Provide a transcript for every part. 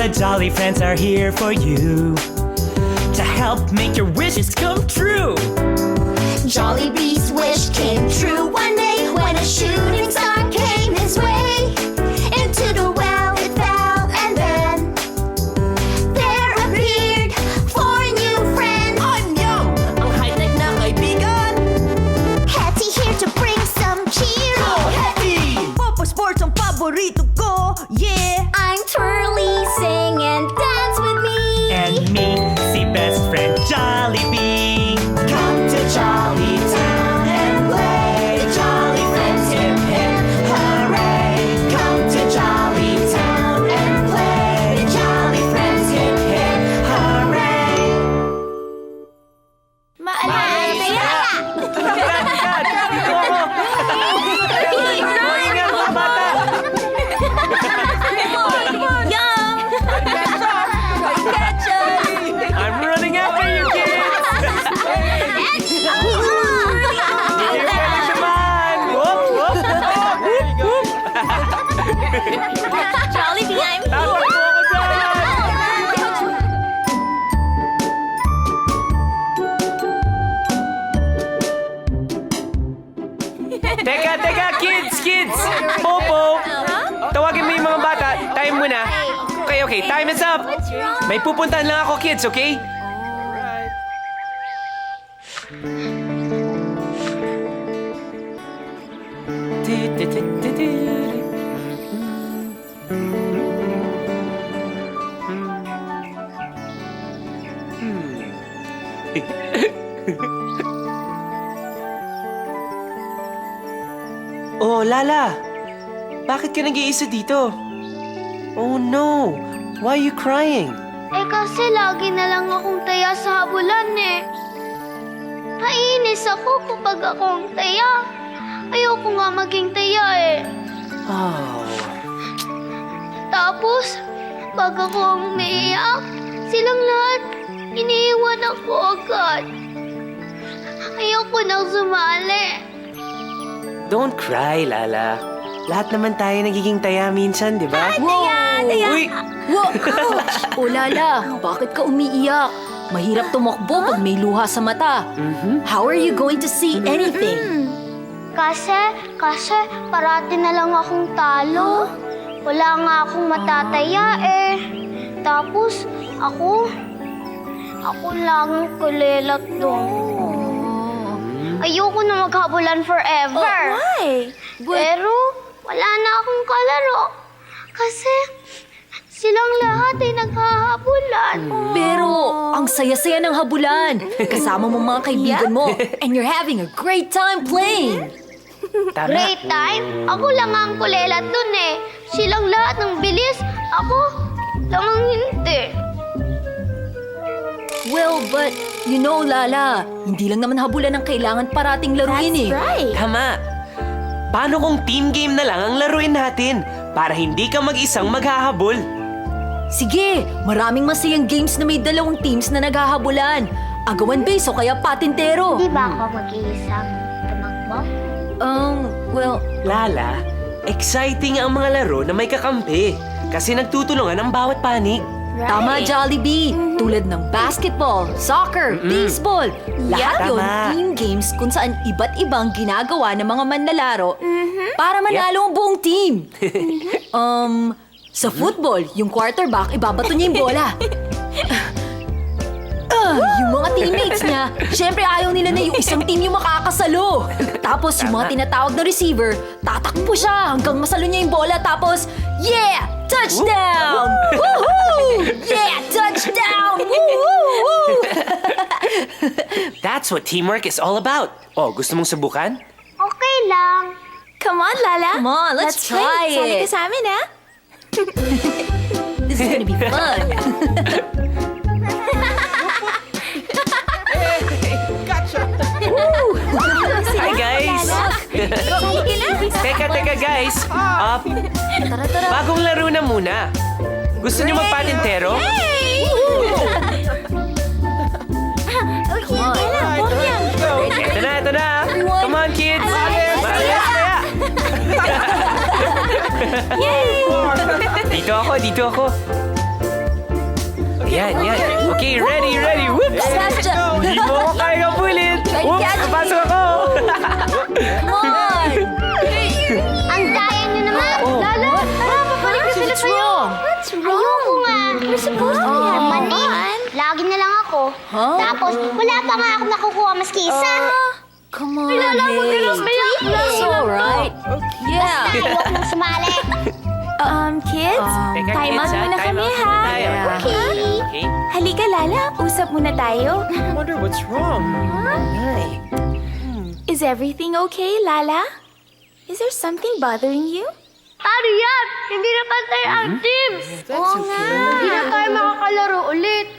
the Jolly Friends are here for you to help make your wishes come true. Jollibee's wish came true one day when a shooting star came his way. Into the well it fell, and then there appeared four new friends. Anyong! Ang high-tech na kaibigan! Hetty here to bring some cheer. Go, Hetty! Popo Sports ang paborito ko, yeah! I'm Twirly, sing and dance with me. And me, si best friend Jollibee. Come to Jolly Town and play. The Jolly Friends hip hip hooray. Come to Jolly Town and play. The Jolly Friends hip hip hooray. I'm running after you, kids! Come on! Whoop, whoop, whoop, whoop. Jollibee, I'm Tama po ako dyan! Teka, kids! Popo! Tawagin mo yung mga bata. Time muna. Okay, time is up. May pupuntahan lang ako, kids, okay? Oh, Lala! Bakit ka nag-iisa dito? Oh no! Why are you crying? Eh kasi lagi na lang akong taya sa habulan eh. Naiinis ako kapag akong taya. Ayoko nga maging taya eh. Oh. Tapos, pag ako umiiyak, silang lahat iniiwan ako agad. Ayoko nang sumali. Don't cry, Lala. Lahat naman tayo nagiging taya minsan, di ba? Taya! Uy! Ouch! O Lala, bakit ka umiiyak? Mahirap tumakbo pag may luha sa mata. How are you going to see anything? Kasi parati na lang akong talo. Wala nga akong matataya eh. Tapos, ako lang ang kulilat doon. Ayoko na maghabulan forever. Why? Pero, wala na akong kalaro. Kasi, silang lahat ay naghahabulan. Pero, ang saya-saya ng habulan. Kasama mo mga kaibigan mo. And you're having a great time playing. Tama. Great time? Ako lang ang kulilat dun eh. Silang lahat ng bilis. Ako lang ang hindi. Well, but you know, Lala, hindi lang naman habulan ang kailangan parating laruin eh. right. Tama. Paano kung team game na lang ang laruin natin para hindi ka mag-isang maghahabol? Sige, maraming masayang games na may dalawang teams na naghahabulan. Agawan base o kaya patintero. Di ba ako mag-iisang tumakbo? Well, Lala, exciting ang mga laro na may kakampi kasi nagtutulungan ang bawat panig. tama Jollibee. Tulad ng basketball, soccer, baseball. Lahat yun, Tama. team games kung saan iba't ibang ginagawa ng mga manlalaro para manalo ang buong team. Sa football, yung quarterback, ibabato niya yung bola. Yung mga teammates niya, syempre ayaw nila na yung isang team yung makakasalo. Tapos yung mga tinatawag na receiver, tatakbo siya hanggang masalo niya yung bola. Tapos, yeah! Touchdown! Woohoo! Yeah! Touchdown! Woohoo! That's what teamwork is all about. Oh, gusto mong subukan? Okay lang. Come on, Lala. Come on, let's try Sali ka it. sa amin, ha? This is gonna be fun. Hi, guys! Teka, guys. Tara, tara. Bagong laro na muna. Gusto niyo magpatintero? Okay, lang. Ito na. Come on, kids. Malayas kaya. Dito ako. Yan. Okay, ready. Whoops! Faster. Hindi mo ako kaya kapulit. Whoops! catch me. Napasok ako. Come on! Ang daya niyo naman. Lala, papalik na sila What's sa'yo. wrong? What's wrong? Ayoko nga. We're supposed to be having fun. Lagi na lang ako. Huh? Tapos, wala pa nga ako nakukuha maski isa. Come on, Lala, huwag ka nang umiyak. It's alright. Yeah. Huwag mong sumali. Kids? Teka, Time out kids, muna time kami, out ha? muna tayo. Okay. Okay. Halika, Lala. Usap muna tayo. I wonder what's wrong. Ay. Is everything okay, Lala? Is there something bothering you? Ano yan? Hindi na pantay ang teams. Oo nga. Hindi na tayo makakalaro ulit.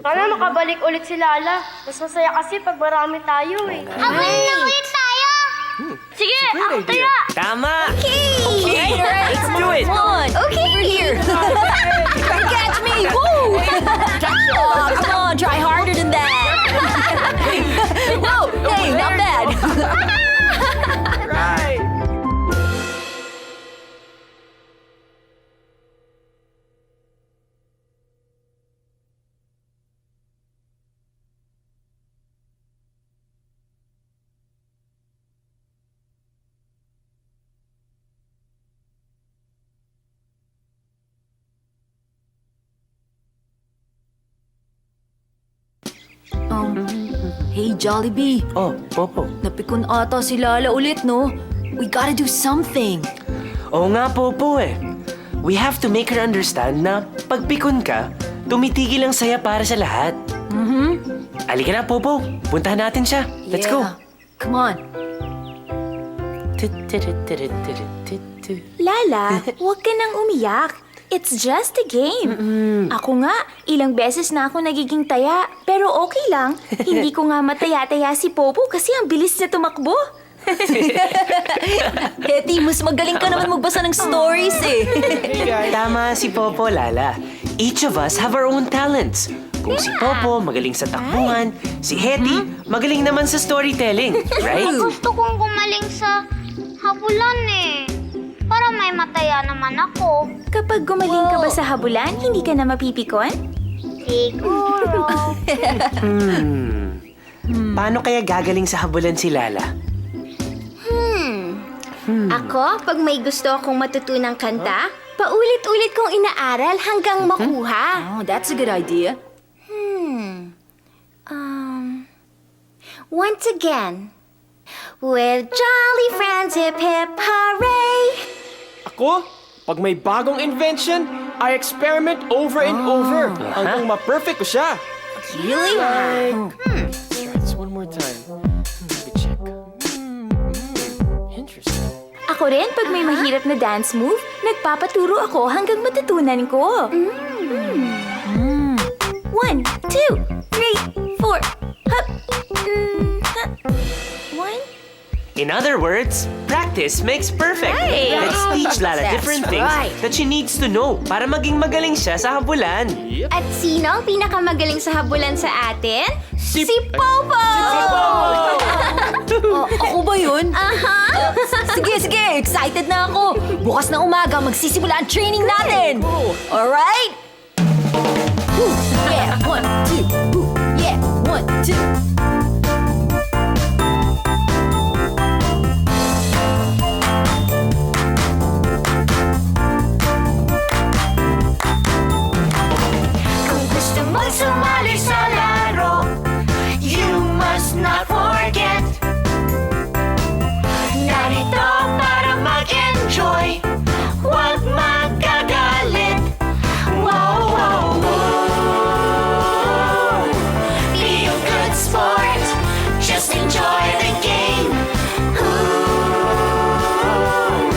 Sana makabalik ulit si Lala. Mas masaya kasi pag marami tayo eh. Habang na ulit tayo! Sige, ako tayo! Tama! Okay, Let's do it! come on. Okay. Over here. Catch me. Woo! Oh, come on, try harder than that. Whoa, hey, not bad. Right! Hey, Jollibee. Oh, Popo. Napikon ata si Lala ulit, no? We gotta do something. Oo nga, Popo eh. We have to make her understand na pag pikon ka, tumitigil ang saya para sa lahat. Halika na, Popo. Puntahan natin siya. Let's go. Yeah. Come on. Lala, huwag ka nang umiyak. It's just a game. Ako nga, ilang beses na ako nagiging taya. Pero okay lang. Hindi ko nga mataya-taya si Popo kasi ang bilis niya tumakbo. Hetty, mas magaling ka naman magbasa ng stories eh. Tama si Popo, Lala. Each of us have our own talents. Kung si Popo magaling sa takbuhan, si Hetty magaling naman sa storytelling, right? Gusto kong gumaling sa habulan eh. Para may mataya naman ako. Kapag gumaling ka ba sa habulan, hindi ka na mapipikon? Siguro. Paano kaya gagaling sa habulan si Lala? Ako, pag may gusto akong matutunang kanta, paulit-ulit kong inaaral hanggang makuha. Oh, that's a good idea. Once again, with jolly friends, hip hip hooray! Ako, pag may bagong invention, I experiment over and over hanggang ma-perfect ko siya. Really? Let's try this one more time. Let me check. Interesting. Ako rin, pag may mahirap na dance move, nagpapaturo ako hanggang matutunan ko. 1, 2, 3, 4. Hop. Hop. 1. In other words, practice makes perfect. Let's teach Lala different things that she needs to know para maging magaling siya sa habulan. At sino ang pinakamagaling sa habulan sa atin? Si Popo! Ako ba yun? Sige, excited na ako. Bukas na umaga, magsisimula ang training natin. Alright? Woo, yeah, 1, 2. Woo, yeah, 1, 2. Kung gusto mong sumali sa laro, you must not forget. Narito para mag-enjoy, huwag magagalit. Wow, wow, wow. Be a good sport, just enjoy the game. Ooh.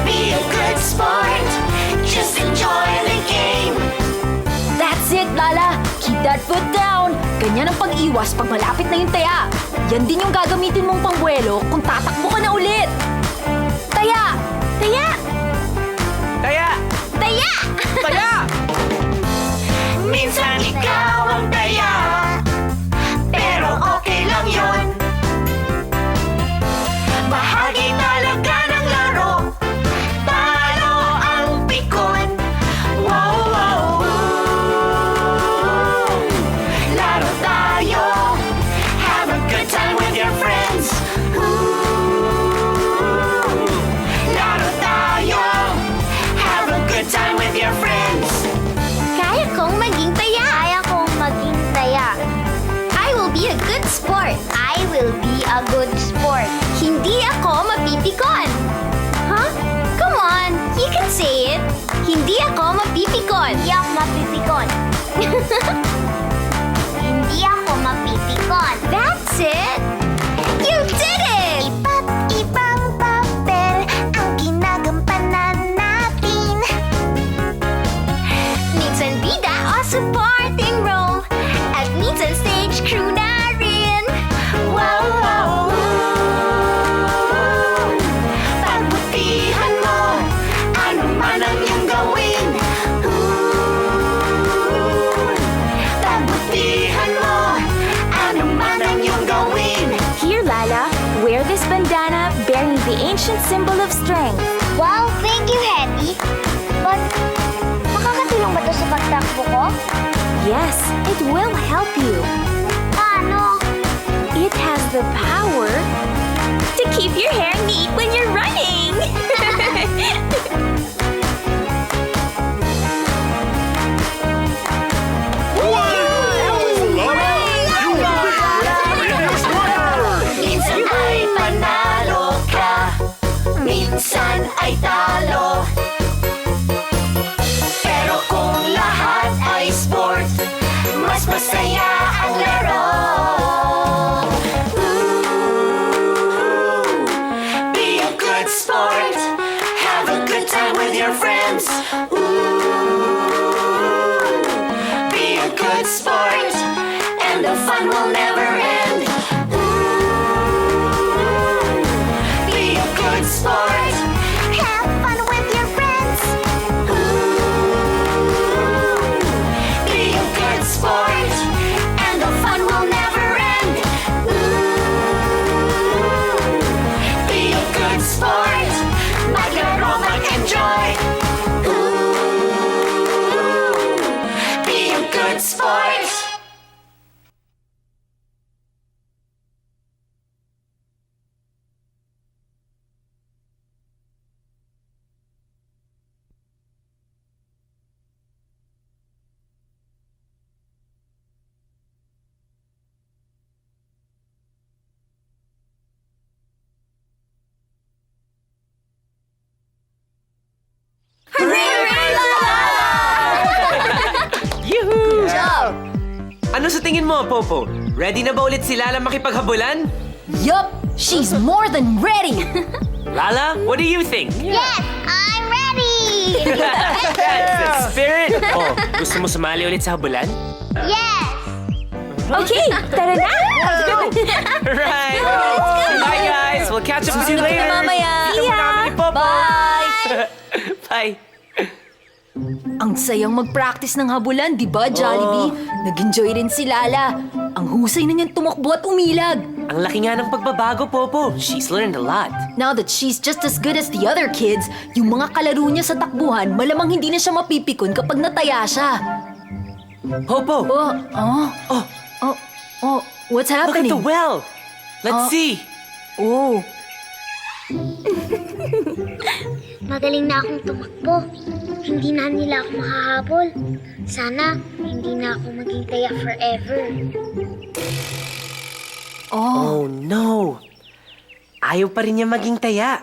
Be a good sport, just enjoy the game. That's it, Lala. Keep that foot down. Ganyan ang pag-iwas pag malapit na yung taya. Yan din yung gagamitin mong pangbuelo kung tatakbo ka na ulit. Taya! Taya! Kaya, Taya! Taya! Minsan ikaw ang taya, pero okay lang yun. Bahagi talaga ng laro, talo ang pikon. Wow, wow, wow. a good sport. Hindi ako mapipikon. Huh? Come on, you can say it. Hindi ako mapipikon. Hindi ako mapipikon. Hindi ako mapipikon. That's it! You did it! Iba't ibang papel ang ginagampanan natin. Minsan bida o supporting role at minsan stage crew na rin. Wow, wow, Pagbutihan mo, ano man ang iyong gawin. Pagbutihan mo, ano man ang iyong gawin. Here, Lala, wear this bandana bearing the ancient symbol of strength. Wow, thank you, Hetty. But, makakatulong ba ito sa pagtakbo ko? Yes, it will help you. Paano? It has the power to keep your hair neat when you're running. Minsan ay panalo ka, minsan ay talo. Pero kung lahat ay sport, mas masaya ang laro. Ooh, be a good sport, have a good time with your friends. Ooh, be a good sport, and the fun will never end. Be a good sport. Have fun with your friends. Be a good sport. And the fun will never end. Be a good sport. Maglaro, mag-enjoy. Be a good sport. Yoo-hoo! Ano sa tingin mo, Popo? Ready na ba ulit si Lala makipaghabulan? Yup, she's more than ready. Lala, what do you think? Yes, I'm ready. That's the spirit! Oh, gusto mo sumali ulit sa habulan? Yes. Okay, tara na. Right! Bye, guys! We'll catch up with you Susunod later! na mamaya. Kita mo namin ni Popo! Bye! Bye! Ang sayang mag-practice ng habulan, di ba, Jollibee? Nag-enjoy rin si Lala. Ang husay na niyang tumakbo at umilag. Ang laki nga ng pagbabago, Popo. She's learned a lot. Now that she's just as good as the other kids, yung mga kalaro niya sa takbuhan, malamang hindi na siya mapipikon kapag nataya siya. Popo! What's Look at happening? the well! Let's see! Oh, Magaling na akong tumakbo. Hindi na nila ako makahabol. Sana, hindi na ako maging taya forever. Oh no! Ayaw pa rin niya maging taya.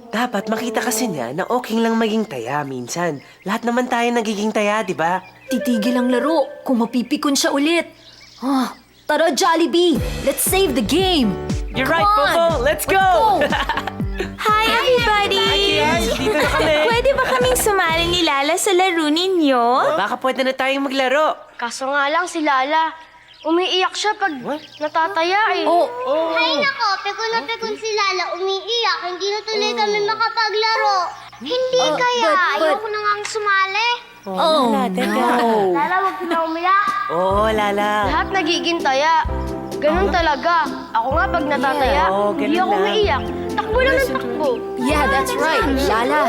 Dapat makita kasi niya na okay lang maging taya minsan. Lahat naman tayo nagiging taya, di ba? titigil ang laro kung mapipikon siya ulit. Tara, Jollibee! Let's save the game! You're right, Come on! Popo! Let's go! Hi, everybody! Hi, kids! Dito na kami! Pwede ba kaming sumali ni Lala sa laro ninyo? Baka pwede na tayong maglaro. Kaso nga lang si Lala, umiiyak siya pag natataya eh. Hay nako, pikon na pikon si Lala, umiiyak. Hindi na tuloy kami makapaglaro. Hindi kaya, ayoko na ngang sumali. Oh, no! Lala, wag ka na umiyak. Oo, Lala. Lahat nagiging taya. Ganun talaga. Ako nga pag natataya, oo, hindi ganun ako lang. umiiyak. Takbo lang ng takbo. Yeah, that's right. Lala,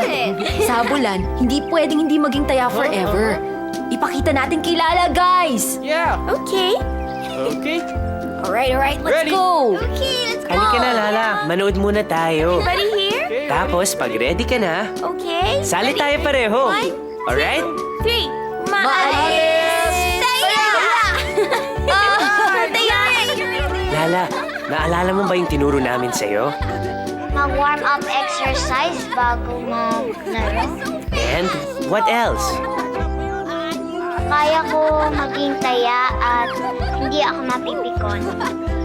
sa bulan, hindi pwedeng hindi maging taya forever. Ipakita natin kay Lala, guys! Yeah. Okay. Okay. Alright, let's Ready? go! Okay, let's go. Halika na, Lala. Manood muna tayo. Everybody here? Tapos, pag ready ka na, Okay. sali tayo pareho. Alright? 3. Maalis! Taya! Lala, naalala mo ba yung tinuro namin sa'yo? Mag-warm up exercise bago maglaro. And what else? Kaya ko maging taya at hindi ako mapipikon.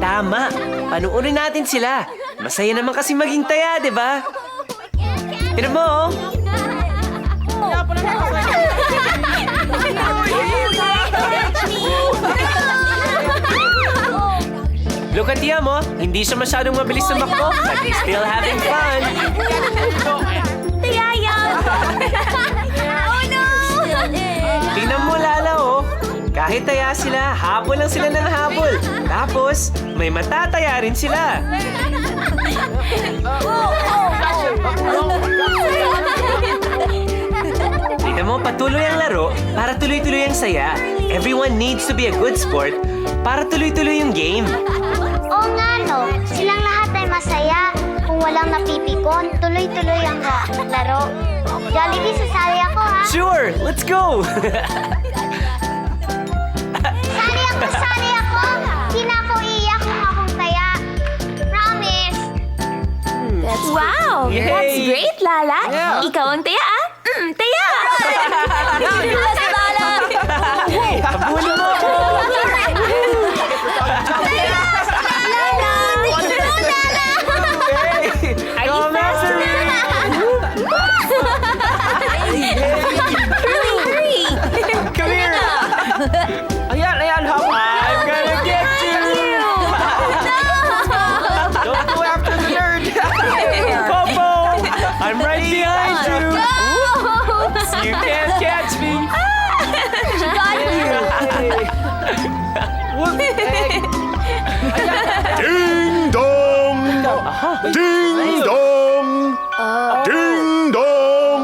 Tama! Panuorin natin sila. Masaya naman kasi maging taya, di ba? Tignan mo, oh. Look at Tiam, oh. Hindi siya masyadong mabilis na makbo, but he's still having fun. Tingnan mo, Lala, oh. Kahit taya sila, habol lang sila ng habol. Tapos, may matataya rin sila. Tingnan mo, patuloy ang laro para tuloy-tuloy ang saya. Everyone needs to be a good sport para tuloy-tuloy yung game. Oo nga no, silang lahat ay masaya. Kung walang napipikon, tuloy-tuloy ang laro. Jollibee, sasali ako ha. Sure, let's go! Sali ako! Hindi na ako iiyak kung akong taya. Promise! Wow! Yay! That's great, Lala! Yeah. Ikaw ang taya, ah! Taya! Habulin mo ako! Come after me! Come here! Ayan, habol. I'm gonna get you! Don't go after the nerd. Popo! I'm right behind you! You can't catch me! Ding dong! Ding dong! Ding dong!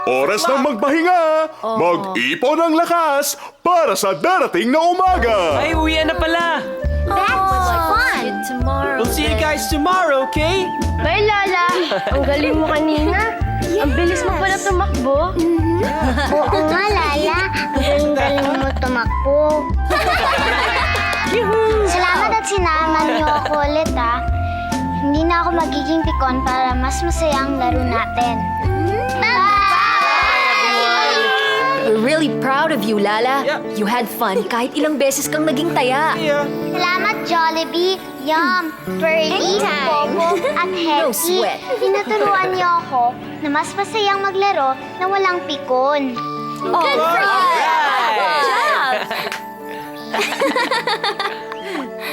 Oras ng magpahinga! Mag-ipon ng lakas para sa darating na umaga! Ay, uwian na pala! That's fun! We'll see you guys tomorrow, okay? Bye, Lala. Ang galing mo kanina. Ang bilis mo pala tumakbo. Oo nga, Lala. Ang galing mo tumakbo. Salamat at sinama niyo ako ulit, ha. Hindi na ako magiging pikon para mas masaya ang laro natin. Bye! We're really proud of you, Lala. Yeah. You had fun kahit ilang beses kang naging taya. Yeah. Salamat, Jollibee, Yum, Pearly, Popo, at Hetty. sweat. Tinuturuan niyo ako na mas masayang maglaro na walang pikon. Good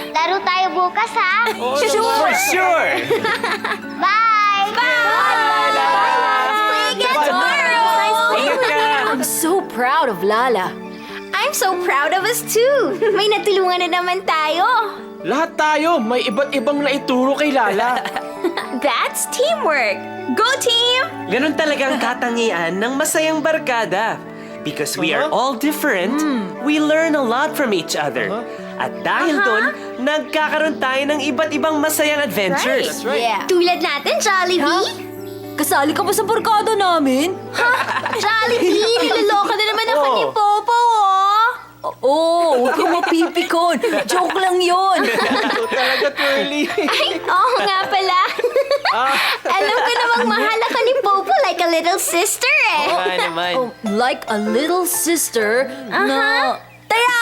Laro tayo bukas, ha? For sure! Bye! Ingat ka! I'm so proud of Lala. I'm so proud of us too! May natulungan na naman tayo! Lahat tayo, may iba't ibang naituro kay Lala. That's teamwork! Go team! Ganon talagang katangian ng masayang barkada. Because we are all different, we learn a lot from each other. At dahil dun, nagkakaroon tayo ng iba't ibang masayang adventures. That's right. Yeah. Tulad natin, Jollibee! Kasali ka ba sa barkada namin? Jollibee! Niloloka na naman ako ni Popo, oh! Oo, huwag kang mapipikon. Joke lang yun. Ito talaga, Twirly. Ay, oo nga pala. Alam ko namang mahal ako ni Popo like a little sister, eh. Oo naman. Oh, like a little sister na... Taya!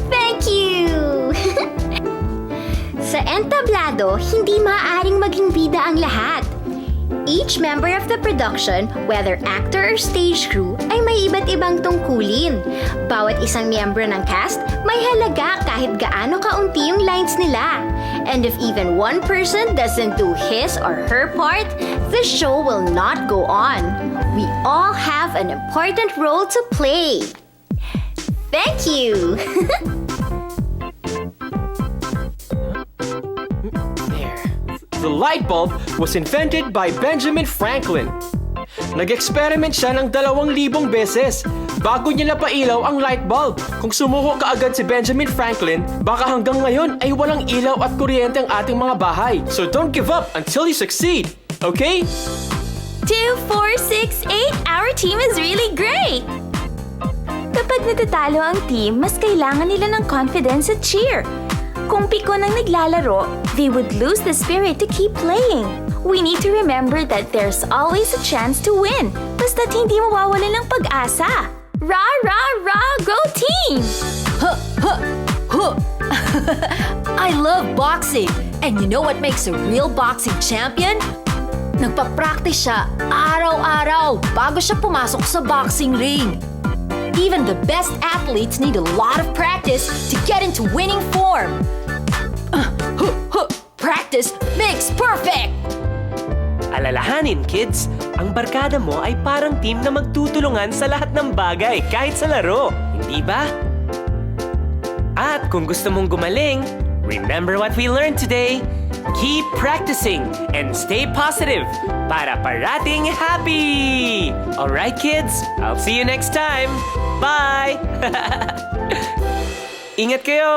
Thank you! Sa entablado, hindi maaaring maging bida ang lahat. Each member of the production, whether actor or stage crew, ay may iba't ibang tungkulin. Bawat isang miyembro ng cast may halaga kahit gaano kaunti yung lines nila. And if even one person doesn't do his or her part, the show will not go on. We all have an important role to play. Thank you! The light bulb was invented by Benjamin Franklin. Nag-experiment siya ng 2,000 beses bago niya napailaw ang light bulb. Kung sumuko kaagad si Benjamin Franklin, baka hanggang ngayon ay walang ilaw at kuryente ang ating mga bahay. So don't give up until you succeed, okay? 2, 4, 6, 8. Our team is really great! Kapag natatalo ang team, mas kailangan nila ng confidence at cheer. Kung pikon ang naglalaro, they would lose the spirit to keep playing. We need to remember that there's always a chance to win, basta't hindi mawawalan ng pag-asa. Rah, rah, rah, go team! Huh, huh, huh. I love boxing. And you know what makes a real boxing champion? Nagpa-practice siya araw-araw bago siya pumasok sa boxing ring. Even the best athletes need a lot of practice to get into winning form. Practice makes perfect! Alalahanin, kids, ang barkada mo ay parang team na magtutulungan sa lahat ng bagay kahit sa laro, hindi ba? At kung gusto mong gumaling, remember what we learned today. Keep practicing and stay positive para parating happy! Alright, kids, I'll see you next time. Bye! Ingat kayo!